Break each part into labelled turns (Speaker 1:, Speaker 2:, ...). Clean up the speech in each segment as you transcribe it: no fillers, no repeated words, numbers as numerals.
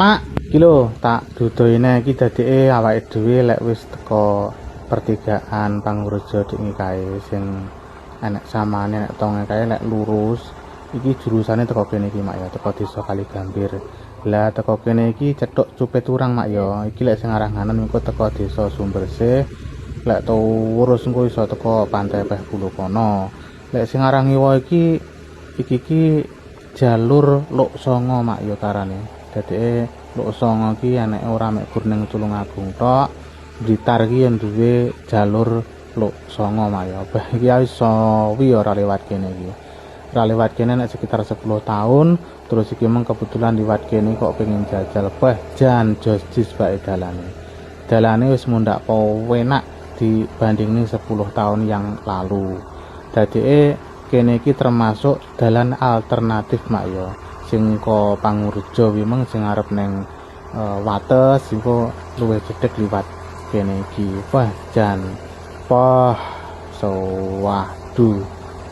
Speaker 1: Mak, iki lho tak dudoine iki dadeke awake dhewe lek wis teko pertigaan Panguraja iki kae sing enek samane nek tonge kae lek lurus iki jurusane teko kene iki Mak ya, teko Desa Kaligambir. Lah teko kene iki cetok Cupeturang Mak ya. Iki lek sing arah nganen engko teko Desa Sumbersih. Lek terus engko iso teko Pantai Peh Bulu kono. Lek sing arah ngiwa iki jalur Luk Songo Mak ya karane. Dadeke Luk Songo iki enek ora mek gur ning Tulungagung tok. Blitar iki yen duwe jalur Luk Songo Mak ya. Bah iki wis suwi ora lewat kene iki. Ora lewat kene nek sekitar 10 tahun, terus iki meng kebetulan liwat kene kok pengen jajal bah jan jojis bae dalane. Dalane wis mundak penak dibandingin 10 tahun yang lalu. Dadeke kene iki termasuk dalan alternatif Mak ya. Sing ko Panguraja wi meng sing arep ning Wates engko luwih cedhek liwat kene iki. Wah jan poh waduh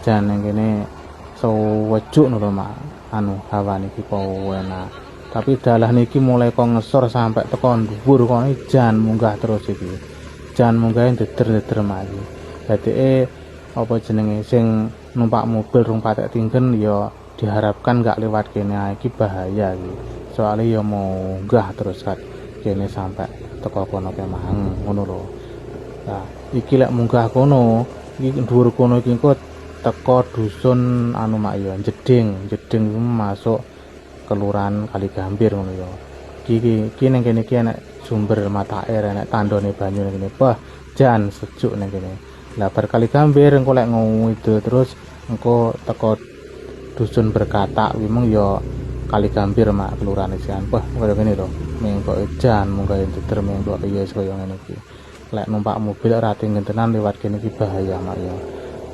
Speaker 1: jan ning kene sewejuk lho Mak. Anu hawane iki enak. Tapi dalan iki mulai kok ngesor sampai teko dhuwur kono jan munggah terus iki. Jan munggah deder-deder Mak iki. Dadeke apa jenenge sing numpak mobil rung patek tinggen ya diharapkan gak lewat kene iki bahaya iki. Soale ya munggah terus kan kene sampai teko kono kemang ngono lho. Nah, iki lek munggah kono, iki dhuwur kono iki engko teko dusun anu Mak ya, Jeding masuk kelurahan Kaligambir ngono ya. Iki ning kene iki enek sumber mata air, enek tandone banyu ning kene. Wah, jan sejuk ning kene. Lah bar Kaligambir engko lek ngidul terus engko teko dusun Berkatak wi mung ya Kaligambir Mak kelurahan isian. Wah, kaya ngene lho. Ming kok jan munggah diter ming kok ya kaya ngene iki. Lek numpak mobil ora tinggen tenan liwat kene iki bahaya Mak ya.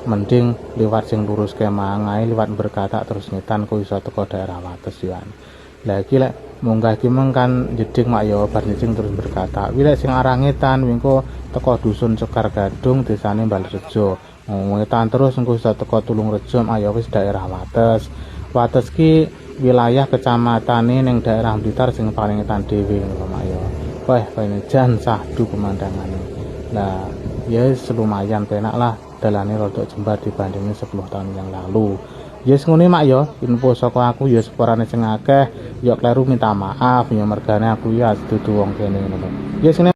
Speaker 1: Mending liwat sing lurus kemang ae liwat Berkatak terus ngetan kok iso teko daerah Wates ya. Lah iki lek munggah iki meng kan Jeding Mak ya bar Jeding terus Berkatak. Wi lek sing arah ngetan engko teko dusun Sekar Gadung desane Balrejo. Ngetan terus engko iso teko Tulungrejo Mak ya wis daerah Wates. Wates ki wilayah kecamatane ning daerah Blitar sing paling ngetan dhewe ngono Mak ya. Wah, kene jan sahdu pemandangane. Lah ya lumayan penak lah dalane rada jembar dibandingin 10 tahun yang lalu. Yes ngene Mak ya, info saka aku ya sepurane sing akeh ya kleru minta maaf ya mergane aku ya dudu wong kene ngono. Yes ngene